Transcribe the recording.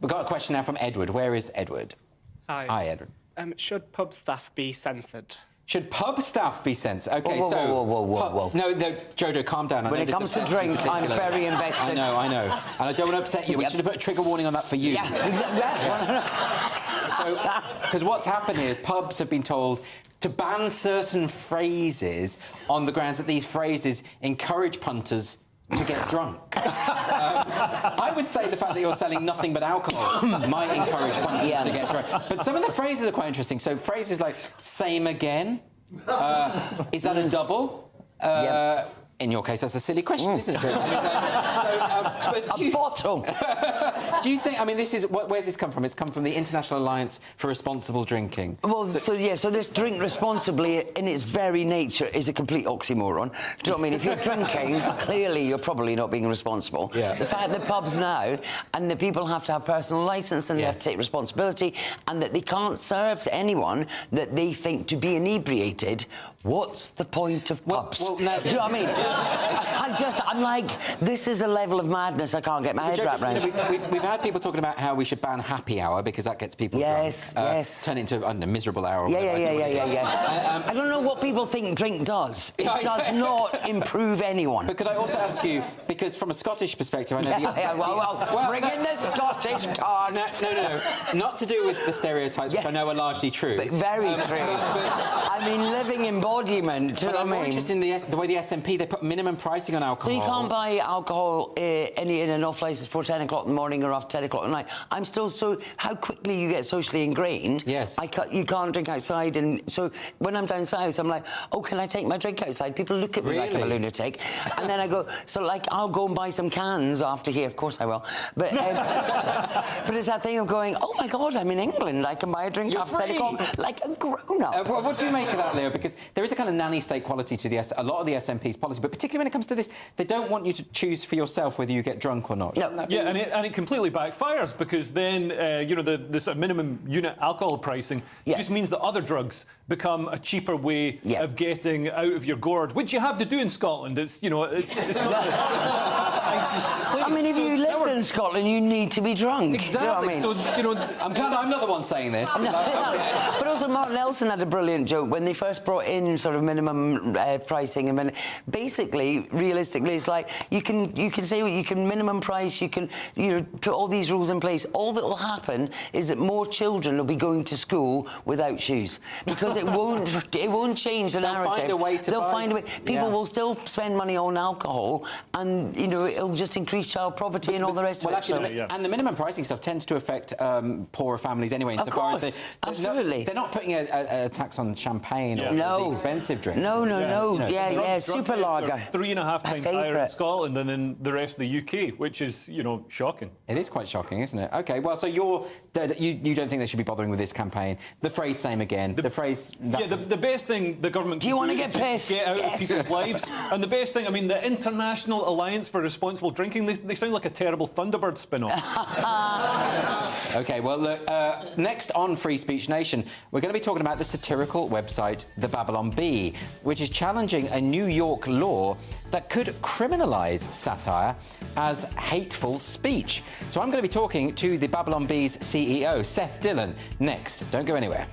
We've got a question now from Edward. Where is Edward? Hi. Hi, Edward. Should pub staff be censored? Should pub staff be censored? Okay, whoa. No, Jojo, calm down. When it comes to drink, I'm very invested. I know. And I don't want to upset you. We should have put a trigger warning on that for you. Yeah, exactly. Because what's happened here is pubs have been told to ban certain phrases on the grounds that these phrases encourage punters to get drunk. I would say the fact that you're selling nothing but alcohol might encourage punters to get drunk. But some of the phrases are quite interesting. So phrases like "same again," is that a double? In your case, that's a silly question, isn't it? A bottle. Do you think? I mean, where's this come from? It's come from the International Alliance for Responsible Drinking. Well, so this drink responsibly in its very nature is a complete oxymoron. Do you know what I mean? If you're drinking, clearly you're probably not being responsible. Yeah. The fact that pubs now and the people have to have personal licence and they have to take responsibility and that they can't serve to anyone that they think to be inebriated. What's the point of pubs? Well, no. Do you know what I mean? I'm like, this is a level of madness I can't get my head wrapped around. We've had people talking about how we should ban happy hour because that gets people drunk. Yes. Turn it into, I don't know, miserable hour. Yeah. I don't know what people think drink does. It does not improve anyone. But could I also ask you, because from a Scottish perspective, I know... Well, bring in the Scottish card. No. Not to do with the stereotypes, which I know are largely true. But very true. I mean, living embodiment. But I'm more interested in the way the SNP, they put minimum pricing on alcohol. So you can't buy alcohol in an off-licence before 10 o'clock in the morning or after 10 o'clock at night. I'm still how quickly you get socially ingrained. Yes. You can't drink outside, and so when I'm down south, I'm like, oh, can I take my drink outside? People look at me like I'm a lunatic. And then I go, so like, I'll go and buy some cans after here. Of course I will. But but it's that thing of going, oh my God, I'm in England. I can buy a drink after 10 o'clock like a grown-up. What do you make of that, Leo? Because there is a kind of nanny state quality to a lot of the SNP's policy, but particularly when it comes to this, they don't want you to choose for yourself whether you get drunk or not. No. Yeah, and it completely backfires because then, the sort of minimum unit alcohol pricing just means that other drugs become a cheaper way of getting out of your gourd, which you have to do in Scotland. It's not the nicest place. I mean, if you lived in Scotland, you need to be drunk. Exactly. You know what I mean? So, I'm glad I'm not the one saying this. But also, Mark Nelson had a brilliant joke when they first brought in sort of minimum pricing. And then basically, realistically, it's like you can say you can minimum price, you can put all these rules in place. All that will happen is that more children will be going to school without shoes because it won't change the narrative. They'll find a way. People will still spend money on alcohol, and it'll just increase child poverty and all the rest of it. Actually, and the minimum pricing stuff tends to affect poorer families anyway. Insofar as absolutely. They're not putting a tax on champagne or the expensive drink. No. Super lager. 3.5 times higher in Scotland than in the rest of the UK, which is, shocking. It is quite shocking, isn't it? OK, well, so you don't think they should be bothering with this campaign. The phrase "same again," the phrase... the best thing the government can do is just get out of people's lives. And the best thing, I mean, the International Alliance for Responsible Drinking, they sound like a terrible Thunderbird spin-off. OK, well, look, next on Free Speech Nation, we're going to be talking about the satirical website The Babylon Bee, which is challenging a New York law that could criminalise satire as hateful speech. So I'm going to be talking to the Babylon Bee's CEO, Seth Dillon, next. Don't go anywhere.